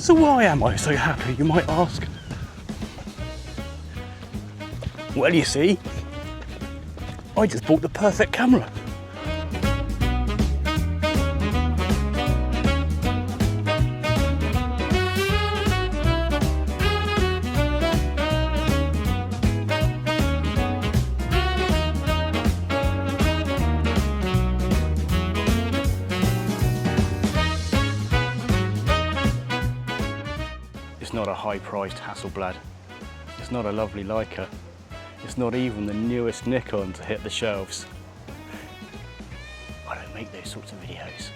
So why am I so happy, you might ask? Well, you see, I just bought the perfect camera. It's not a high-priced Hasselblad. It's not a lovely Leica. It's not even the newest Nikon to hit the shelves. I don't make those sorts of videos.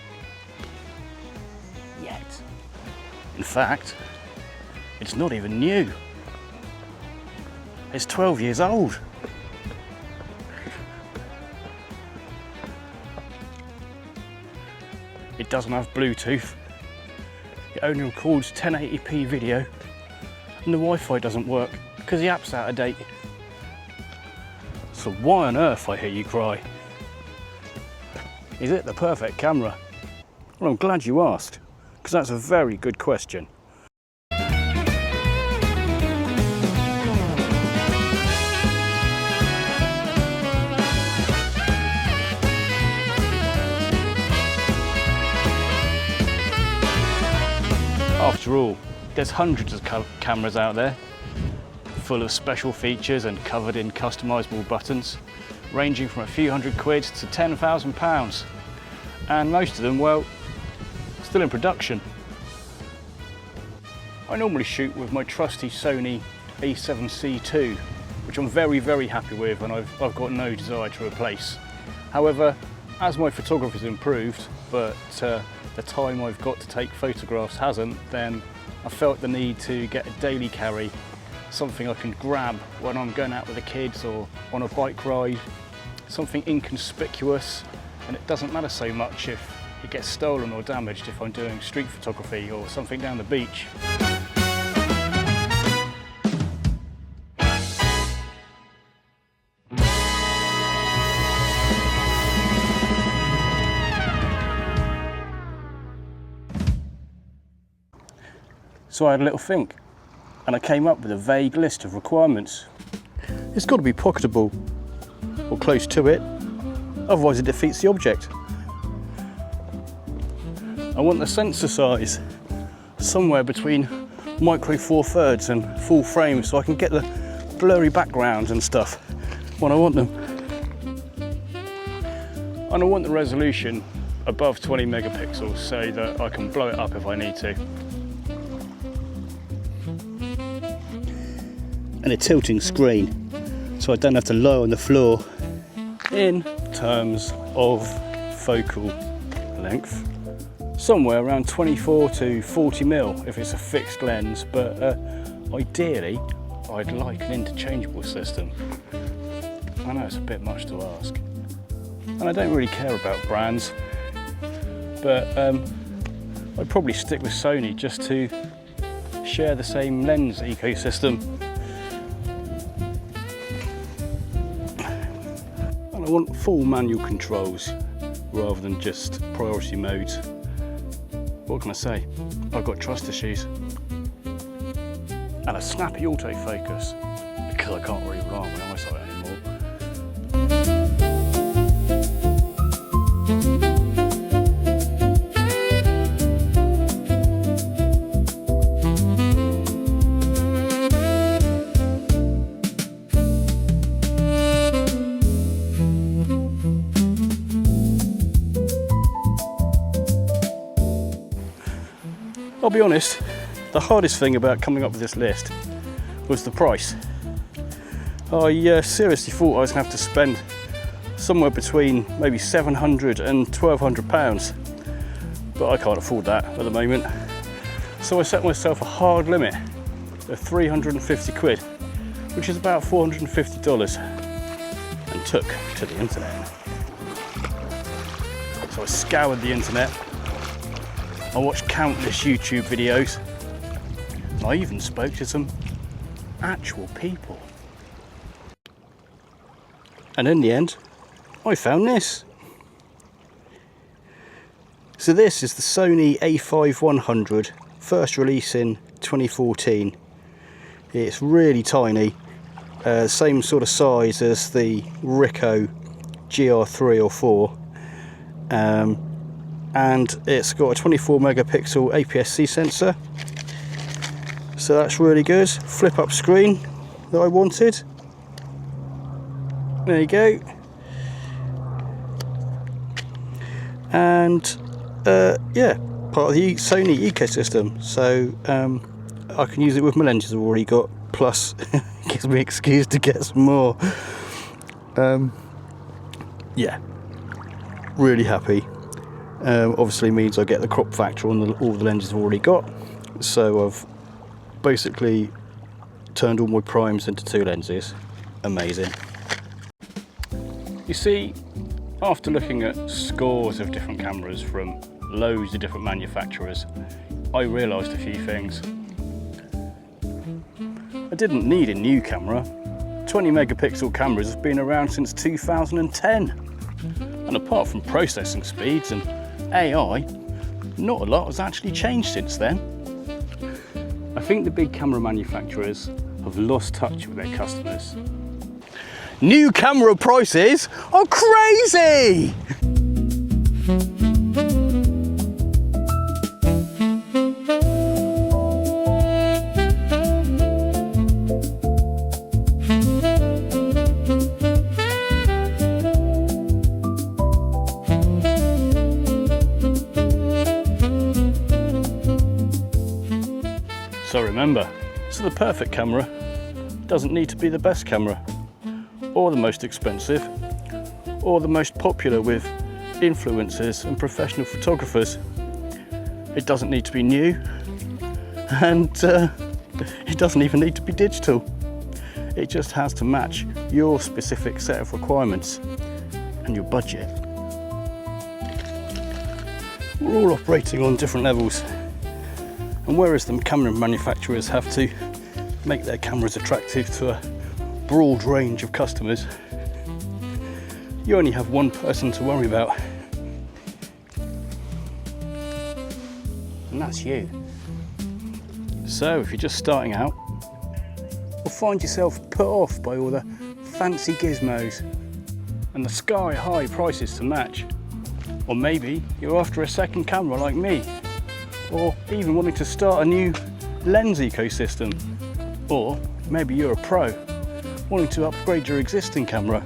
Yet. In fact, it's not even new. It's 12 years old. It doesn't have Bluetooth. It only records 1080p video, and the Wi-Fi doesn't work because the app's out of date. So why on earth, I hear you cry? Is it the perfect camera? Well, I'm glad you asked, because that's a very good question. After all, there's hundreds of cameras out there, full of special features and covered in customisable buttons, ranging from a few hundred quid to £10,000. And most of them, well, still in production. I normally shoot with my trusty Sony A7C II, which I'm very, very happy with and I've got no desire to replace. However, as my photography's improved, but the time I've got to take photographs hasn't, then I felt the need to get a daily carry, something I can grab when I'm going out with the kids or on a bike ride, something inconspicuous, and it doesn't matter so much if it gets stolen or damaged if I'm doing street photography or something down the beach. So I had a little think, and I came up with a vague list of requirements. It's got to be pocketable, or close to it, otherwise it defeats the object. I want the sensor size somewhere between micro four thirds and full frame, so I can get the blurry backgrounds and stuff when I want them. And I want the resolution above 20 megapixels so that I can blow it up if I need to. And a tilting screen, so I don't have to lie on the floor. In terms of focal length, somewhere around 24 to 40 mil if it's a fixed lens, but ideally I'd like an interchangeable system. I know it's a bit much to ask, and I don't really care about brands, but I'd probably stick with Sony just to share the same lens ecosystem. I want full manual controls rather than just priority modes. What can I say? I've got trust issues. And a snappy autofocus, because I can't really rely on my eyesight anymore. I'll be honest, the hardest thing about coming up with this list was the price. I seriously thought I was going to have to spend somewhere between maybe £700 and £1,200, but I can't afford that at the moment. So I set myself a hard limit of 350 quid, which is about $450, and took to the internet. So I scoured the internet. I watched countless YouTube videos, and I even spoke to some actual people. And in the end, I found this. So this is the Sony A5100 first release in 2014. It's really tiny, same sort of size as the Ricoh GR3 or 4, and it's got a 24 megapixel APS-C sensor, so that's really good. Flip up screen that I wanted. There you go. And yeah, part of the Sony ecosystem, so I can use it with my lenses I've already got, plus gives me an excuse to get some more. Yeah, really happy. Obviously means I get the crop factor on all the lenses I've already got, so I've basically turned all my primes into 2 lenses. Amazing. You see, after looking at scores of different cameras from loads of different manufacturers, I realised a few things. I didn't need a new camera. 20 megapixel cameras have been around since 2010. And apart from processing speeds and AI, not a lot has actually changed since then. I think the big camera manufacturers have lost touch with their customers. New camera prices are crazy! So remember, so the perfect camera doesn't need to be the best camera, or the most expensive, or the most popular with influencers and professional photographers. It doesn't need to be new, and it doesn't even need to be digital. It just has to match your specific set of requirements and your budget. We're all operating on different levels, and whereas the camera manufacturers have to make their cameras attractive to a broad range of customers, you only have one person to worry about, and that's you. So if you're just starting out, or find yourself put off by all the fancy gizmos and the sky-high prices to match, or maybe you're after a second camera like me, or even wanting to start a new lens ecosystem, or maybe you're a pro wanting to upgrade your existing camera,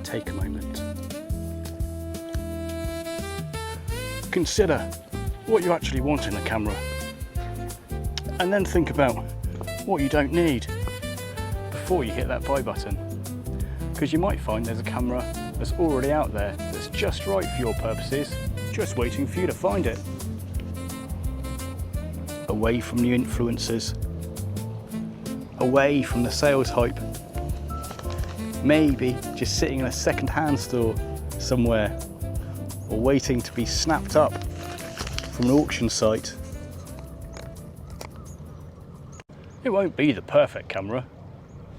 take a moment. Consider what you actually want in a camera, and then think about what you don't need before you hit that buy button, because you might find there's a camera that's already out there that's just right for your purposes, just waiting for you to find it. Away from the influencers, away from the sales hype, maybe just sitting in a second-hand store somewhere, or waiting to be snapped up from an auction site. It won't be the perfect camera,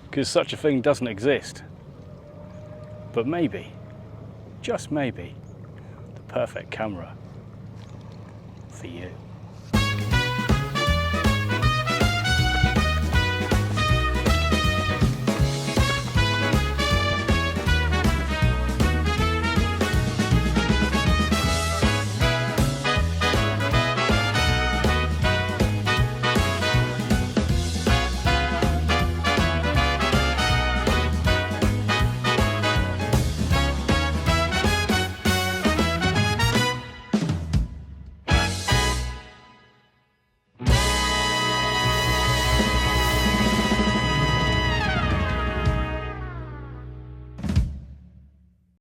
because such a thing doesn't exist, but maybe, just maybe, the perfect camera for you.